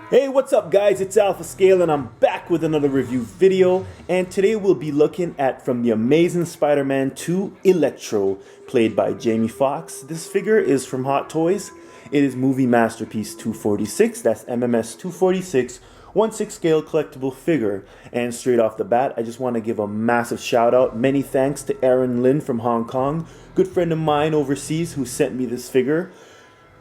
Hey, what's up guys? It's Alpha Scale and I'm back with another review video, and today we'll be looking at From the Amazing Spider-Man 2 Electro, played by Jamie Foxx. This figure is from Hot Toys. It is movie masterpiece 246, that's MMS 246, 1/6 scale collectible figure. And straight off the bat, I just want to give a massive shout out, many thanks to Aaron Lin from Hong Kong, good friend of mine overseas who sent me this figure.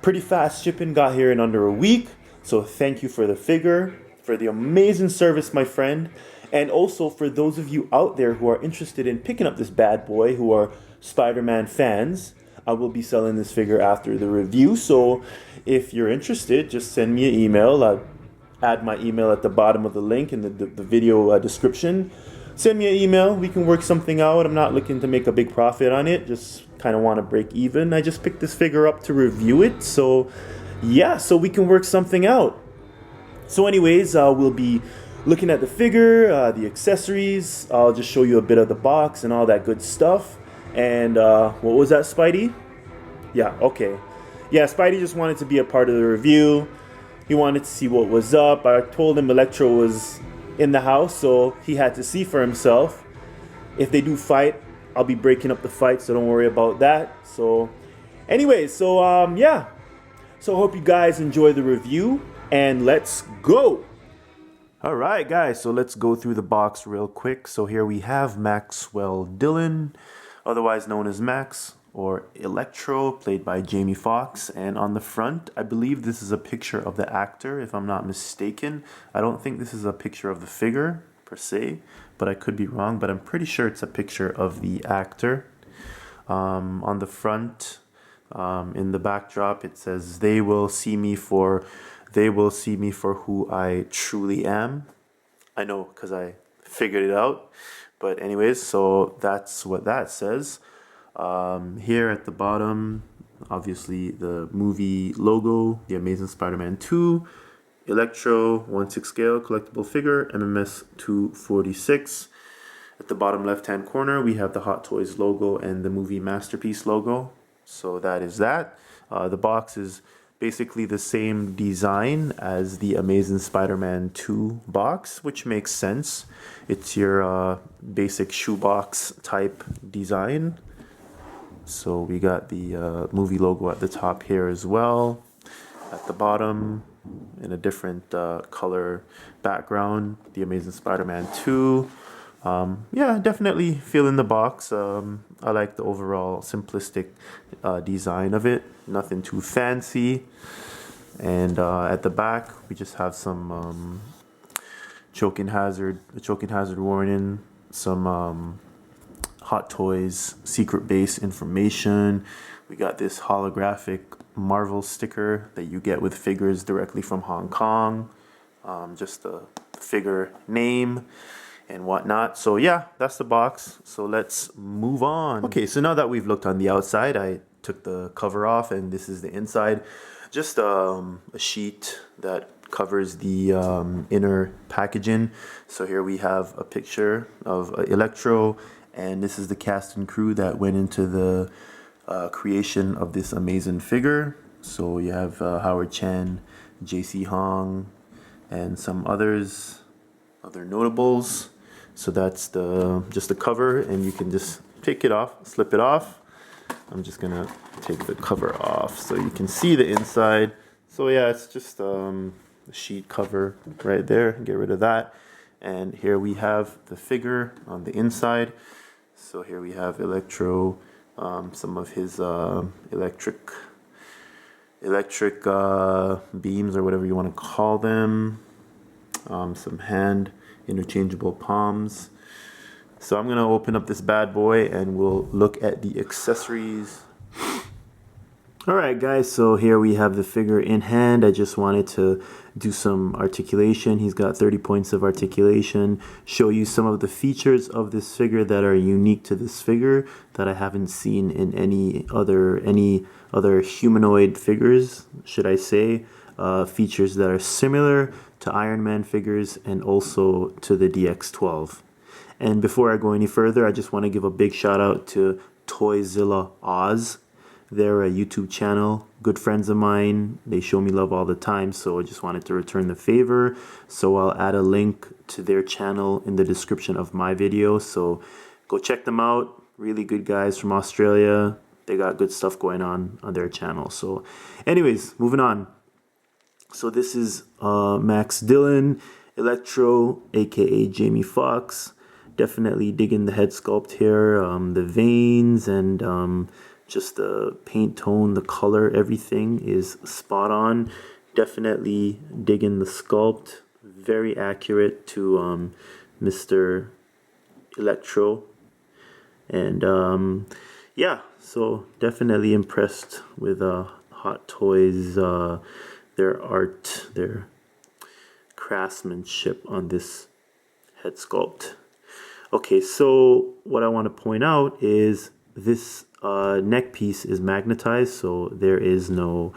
Pretty fast shipping, got here in under a week. So thank you for the figure, for the amazing service, my friend, and also for those of you out there who are interested in picking up this bad boy, who are Spider-Man fans. I will be selling this figure after the review, so if you're interested, just send me an email. I'll add my email at the bottom of the link in the video description. Send me an email, we can work something out. I'm not looking to make a big profit on it, just kind of want to break even. I just picked this figure up to review it, so yeah, so we can work something out. So anyways, we'll be looking at the figure, the accessories. I'll just show you a bit of the box and all that good stuff. And what was that, Spidey? Yeah, okay. Yeah, Spidey just wanted to be a part of the review. He wanted to see what was up. I told him Electro was in the house, so he had to see for himself. If they do fight, I'll be breaking up the fight, so don't worry about that. So anyways, so yeah. So I hope you guys enjoy the review, and let's go! Alright guys, so let's go through the box real quick. So here we have Maxwell Dillon, otherwise known as Max, or Electro, played by Jamie Foxx. And on the front, I believe this is a picture of the actor, if I'm not mistaken. I don't think this is a picture of the figure, per se, but I could be wrong, but I'm pretty sure it's a picture of the actor. On the front, in the backdrop, it says, they will see me for who I truly am. I know, because I figured it out. But anyways, so that's what that says. Here at the bottom, obviously the movie logo, The Amazing Spider-Man 2, Electro, 1/6 scale collectible figure, MMS 246. At the bottom left-hand corner, we have the Hot Toys logo and the movie masterpiece logo. So that is that. The box is basically the same design as the Amazing Spider-Man 2 box, which makes sense. It's your basic shoebox type design. So we got the movie logo at the top here as well. At the bottom, in a different color background, the Amazing Spider-Man 2. Yeah, definitely feeling the box. I like the overall simplistic design of it. Nothing too fancy. And at the back, we just have some choking hazard warning, some Hot Toys secret base information. We got this holographic Marvel sticker that you get with figures directly from Hong Kong. Just the figure name and whatnot. So yeah, that's the box. So let's move on. Okay, so now that we've looked on the outside, I took the cover off, and this is the inside. Just a sheet that covers the inner packaging. So here we have a picture of Electro, and this is the cast and crew that went into the creation of this amazing figure. So you have Howard Chen, JC Hong, and some other notables. So that's just the cover, and you can just take it off, slip it off. I'm just gonna take the cover off so you can see the inside. So yeah, it's just a sheet cover right there. Get rid of that. And here we have the figure on the inside. So here we have Electro, some of his electric beams, or whatever you want to call them. Some hand interchangeable palms. So I'm gonna open up this bad boy and we'll look at the accessories. Alright guys, so here we have the figure in hand. I just wanted to do some articulation. He's got 30 points of articulation. Show you some of the features of this figure that are unique to this figure that I haven't seen in any other humanoid figures, should I say. Features that are similar to Iron Man figures and also to the DX12. And before I go any further, I just want to give a big shout out to Toyzilla Oz. They're a YouTube channel, good friends of mine. They show me love all the time, so I just wanted to return the favor. So I'll add a link to their channel in the description of my video. So go check them out. Really good guys from Australia. They got good stuff going on their channel. So anyways, moving on. So this is Max Dillon, Electro, aka Jamie Foxx. Definitely digging the head sculpt here, the veins and just the paint tone, the color, everything is spot on. Definitely digging the sculpt, very accurate to Mr. Electro. And yeah, so definitely impressed with Hot Toys, their art, their craftsmanship on this head sculpt. Okay, so what I want to point out is this neck piece is magnetized, so there is no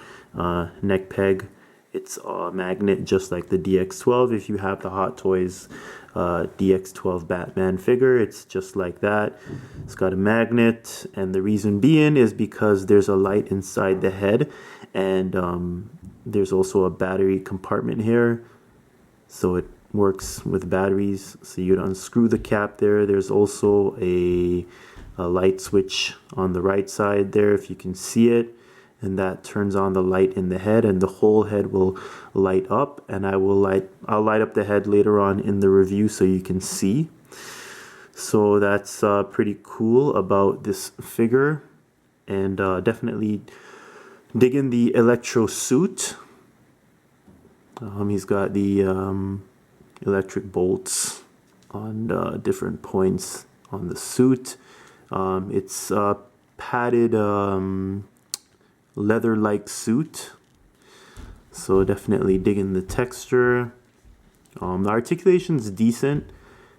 neck peg. It's a magnet just like the DX12. If you have the Hot Toys DX12 Batman figure, it's just like that. It's got a magnet, and the reason being is because there's a light inside the head, and there's also a battery compartment here, so it works with batteries. So you'd unscrew the cap there. There's also a light switch on the right side there, if you can see it, and that turns on the light in the head, and the whole head will light up. And I'll light up the head later on in the review so you can see. So that's pretty cool about this figure, and definitely digging the Electro suit. He's got the electric bolts on different points on the suit. It's a padded leather-like suit, so definitely digging the texture. The articulation's decent.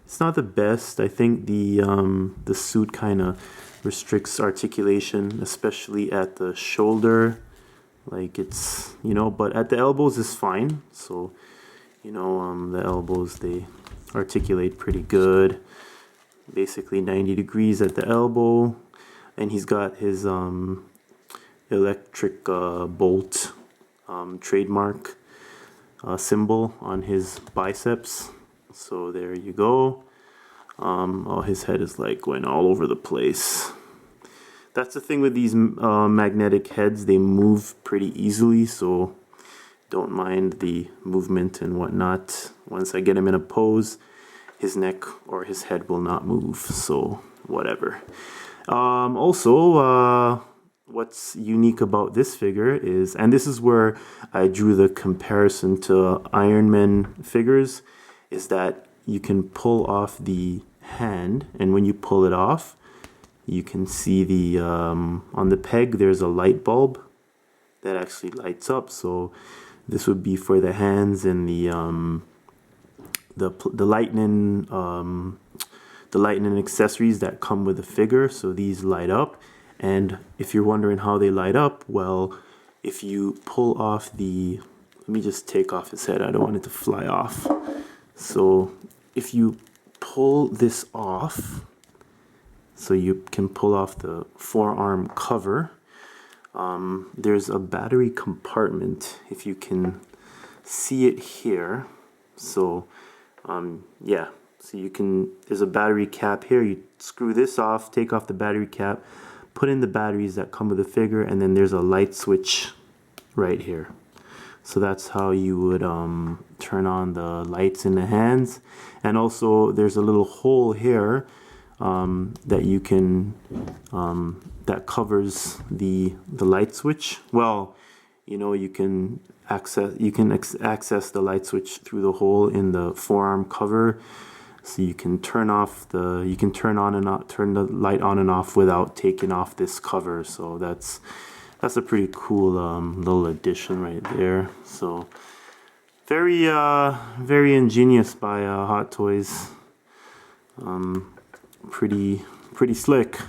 It's not the best. I think the suit kind of restricts articulation, especially at the shoulder. Like it's, but at the elbows is fine. So, the elbows, they articulate pretty good. Basically 90 degrees at the elbow. And he's got his electric bolt trademark symbol on his biceps. So there you go. Oh, his head is like going all over the place. That's the thing with these magnetic heads, they move pretty easily, so don't mind the movement and whatnot. Once I get him in a pose, his neck or his head will not move, so whatever. Also, what's unique about this figure is, and this is where I drew the comparison to Iron Man figures, is that you can pull off the hand, and when you pull it off, you can see the on the peg there's a light bulb that actually lights up. So this would be for the hands and the lightning accessories that come with the figure. So these light up, and if you're wondering how they light up, well, if you pull off the, let me just take off his head, I don't want it to fly off. So if you pull this off, so you can pull off the forearm cover, there's a battery compartment, if you can see it here. So yeah, so you can, there's a battery cap here. You screw this off, take off the battery cap, put in the batteries that come with the figure, and then there's a light switch right here. So that's how you would turn on the lights in the hands. And also there's a little hole here that you can that covers the light switch. Well, you can access the light switch through the hole in the forearm cover, so you can turn on and off, turn the light on and off without taking off this cover. So that's a pretty cool little addition right there. So very ingenious by Hot Toys. Pretty slick.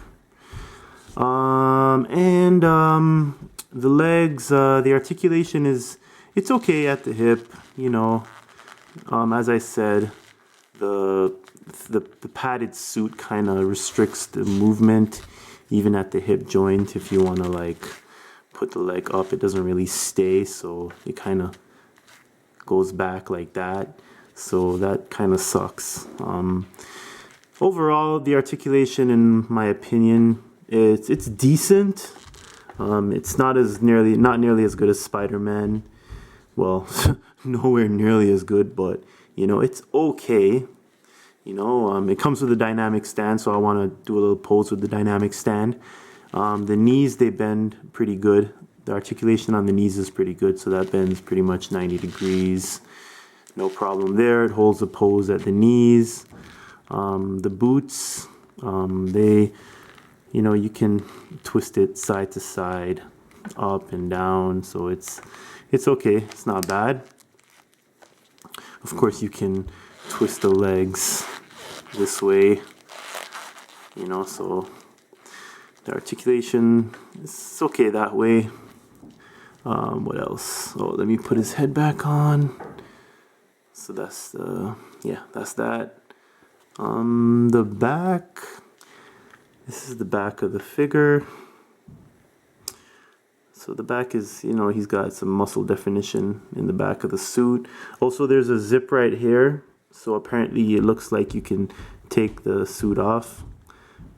And the legs, the articulation it's okay at the hip, as I said, the padded suit kind of restricts the movement even at the hip joint if you want to like put the leg up, it doesn't really stay, so it kind of goes back like that. So that kind of sucks. Overall, the articulation, in my opinion, it's decent. It's not nearly as good as Spider-Man. Well, nowhere nearly as good, but you know, it's okay. You know, it comes with a dynamic stand, so I want to do a little pose with the dynamic stand. The knees, they bend pretty good. The articulation on the knees is pretty good, so that bends pretty much 90 degrees. No problem there. It holds the pose at the knees. The boots, they, you know, you can twist it side to side, up and down, so it's okay. It's not bad. Of course, you can twist the legs this way, you know, so the articulation is okay that way. What else? Oh, let me put his head back on. So that's that's that. The back, this is the back of the figure. So the back is, you know, he's got some muscle definition in the back of the suit. Also, there's a zip right here. So apparently it looks like you can take the suit off,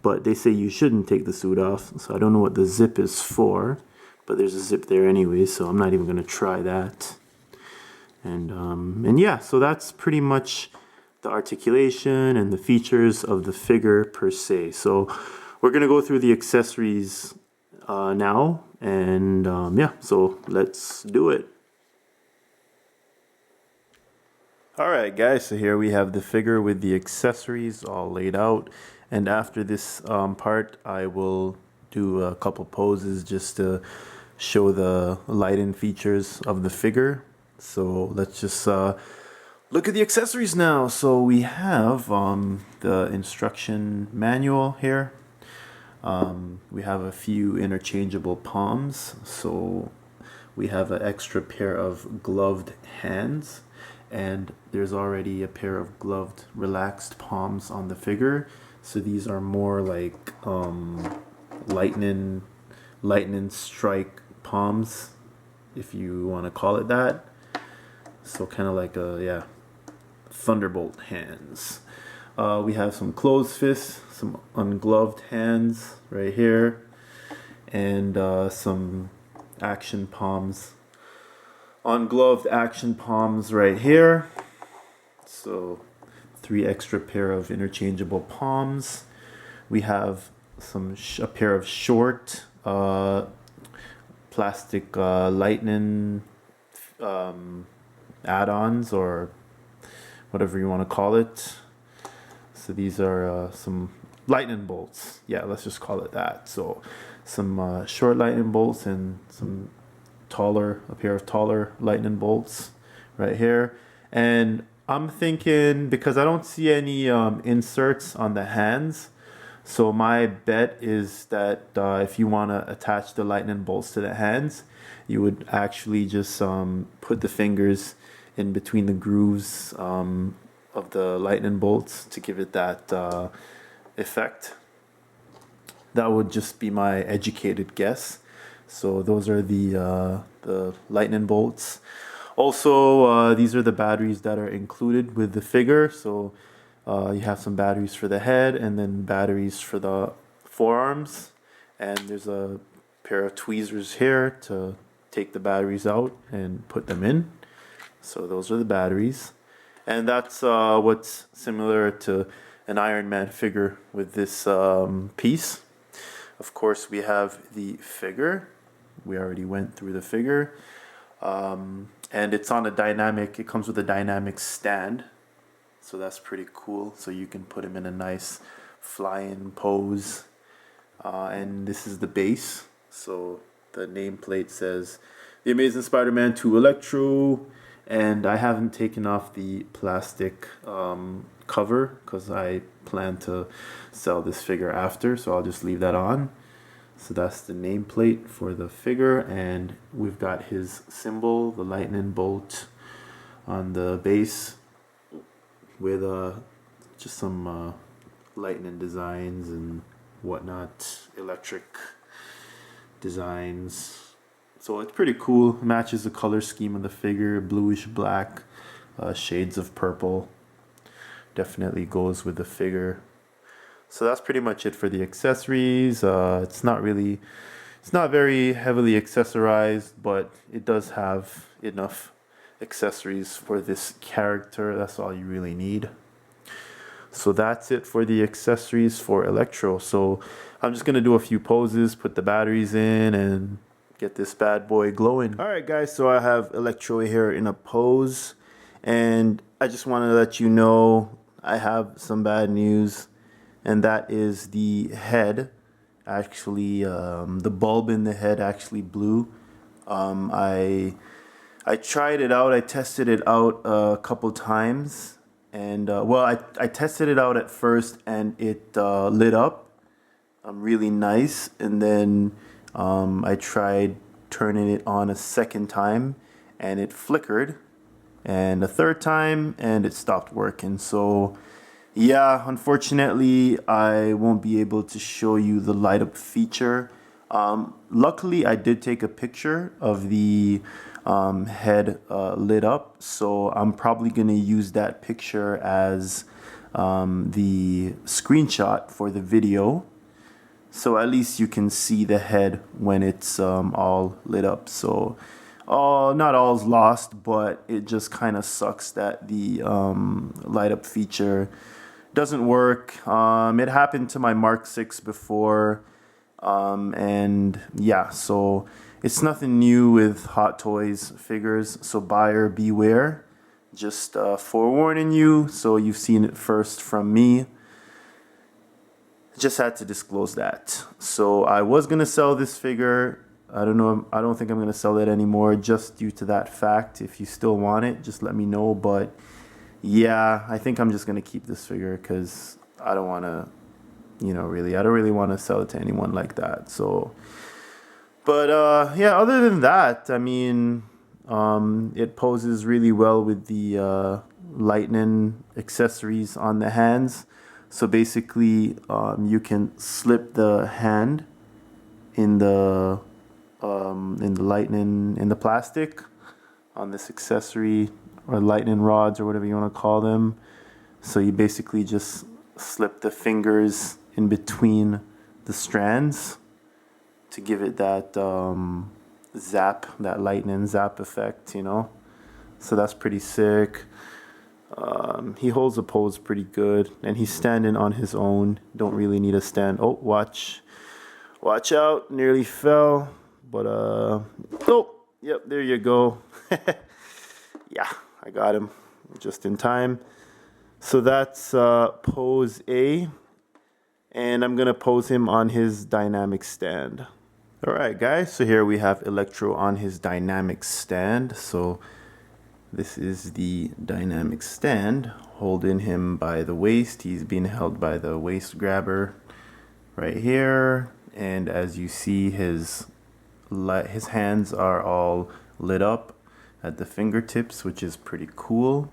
but they say you shouldn't take the suit off. So I don't know what the zip is for, but there's a zip there anyway, so I'm not even going to try that. And yeah, so that's pretty much the articulation and the features of the figure per se. So we're going to go through the accessories now, and yeah, so let's do it. Alright guys, so here we have the figure with the accessories all laid out, and after this part I will do a couple poses just to show the light-in features of the figure. So let's just look at the accessories now. So we have the instruction manual here. We have a few interchangeable palms. So we have an extra pair of gloved hands, and there's already a pair of gloved relaxed palms on the figure. So these are more like lightning strike palms, if you want to call it that. So kind of like a thunderbolt hands. We have some closed fists, some ungloved hands right here, and some action palms, ungloved action palms right here. So 3 extra pair of interchangeable palms. We have a pair of short plastic lightning add-ons, or whatever you want to call it. So these are some lightning bolts. Yeah, let's just call it that. So some short lightning bolts and a pair of taller lightning bolts right here. And I'm thinking, because I don't see any inserts on the hands, so my bet is that if you want to attach the lightning bolts to the hands, you would actually just put the fingers in between the grooves of the lightning bolts to give it that effect. That would just be my educated guess. So those are the lightning bolts. Also, these are the batteries that are included with the figure. So you have some batteries for the head, and then batteries for the forearms. And there's a pair of tweezers here to take the batteries out and put them in. So those are the batteries. And that's what's similar to an Iron Man figure with this piece. Of course, we have the figure. We already went through the figure. And it's on it comes with a dynamic stand. So that's pretty cool. So you can put him in a nice fly-in pose. And this is the base. So the nameplate says The Amazing Spider-Man 2 Electro. And I haven't taken off the plastic cover because I plan to sell this figure after, so I'll just leave that on. So that's the nameplate for the figure, and we've got his symbol, the lightning bolt, on the base with just some lightning designs and whatnot, electric designs. So it's pretty cool. Matches the color scheme of the figure, bluish black, shades of purple. Definitely goes with the figure. So that's pretty much it for the accessories. It's not very heavily accessorized, but it does have enough accessories for this character. That's all you really need. So that's it for the accessories for Electro. So I'm just gonna do a few poses, put the batteries in, and get this bad boy glowing. All right, guys, so I have Electro here in a pose, and I just want to let you know I have some bad news, and that is the head. Actually, the bulb in the head actually blew. I tried it out. I tested it out a couple times, and well, I tested it out at first, and it lit up really nice, and then I tried turning it on a second time, and it flickered, and a third time, and it stopped working. So yeah, unfortunately, I won't be able to show you the light up feature. Luckily, I did take a picture of the head lit up, so I'm probably going to use that picture as the screenshot for the video. So at least you can see the head when it's all lit up. So not all's lost, but it just kind of sucks that the light up feature doesn't work. It happened to my Mark 6 before, and yeah, so it's nothing new with Hot Toys figures, so buyer beware. Just forewarning you, so you've seen it first from me. Just had to disclose that. So I was gonna sell this figure. I don't think I'm gonna sell it anymore, just due to that fact. If you still want it, just let me know. But yeah, I think I'm just gonna keep this figure because I don't want to, I don't really want to sell it to anyone like that. So, but yeah, other than that, I mean, it poses really well with the lightning accessories on the hands. So basically, you can slip the hand in the lightning, in the plastic on this accessory, or lightning rods, or whatever you want to call them. So you basically just slip the fingers in between the strands to give it that zap, that lightning zap effect, So that's pretty sick. He holds the pose pretty good, and he's standing on his own. Don't really need a stand. Oh, watch out! Nearly fell, but oh, yep, there you go. Yeah, I got him just in time. So that's pose A, and I'm gonna pose him on his dynamic stand. All right, guys. So here we have Electro on his dynamic stand. So this is the dynamic stand, holding him by the waist. He's being held by the waist grabber right here. And as you see, his hands are all lit up at the fingertips, which is pretty cool.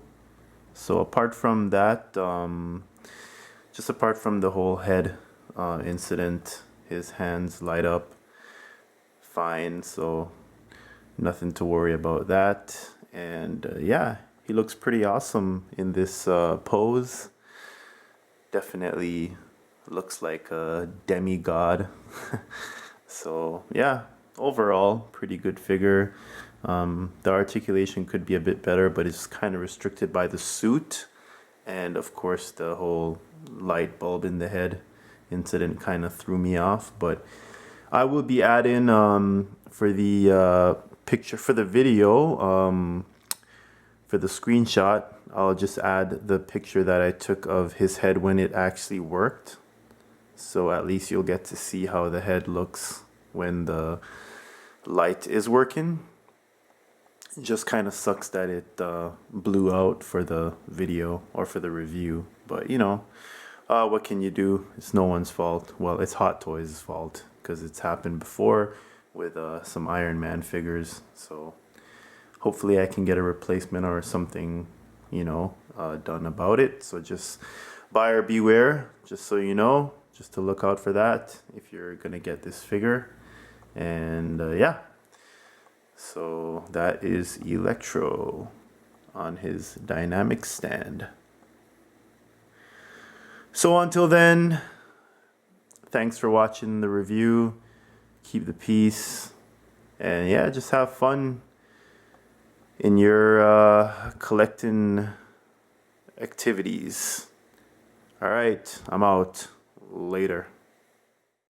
So apart from that, just apart from the whole head incident, his hands light up fine. So nothing to worry about that. And yeah, he looks pretty awesome in this pose. Definitely looks like a demigod. So yeah, overall pretty good figure. The articulation could be a bit better, but it's kind of restricted by the suit, and of course the whole light bulb in the head incident kind of threw me off. But I will be adding for the picture, for the video, for the screenshot, I'll just add the picture that I took of his head when it actually worked. So at least you'll get to see how the head looks when the light is working. It just kind of sucks that it blew out for the video or for the review. But what can you do? It's no one's fault. Well, it's Hot Toys' fault because it's happened before with some Iron Man figures. So hopefully I can get a replacement or something, done about it. So just buyer beware, just so you know, just to look out for that if you're gonna get this figure. And yeah, So that is Electro on his dynamic stand. So until then, thanks for watching the review. Keep the peace. And yeah, just have fun in your collecting activities. All right, I'm out. Later.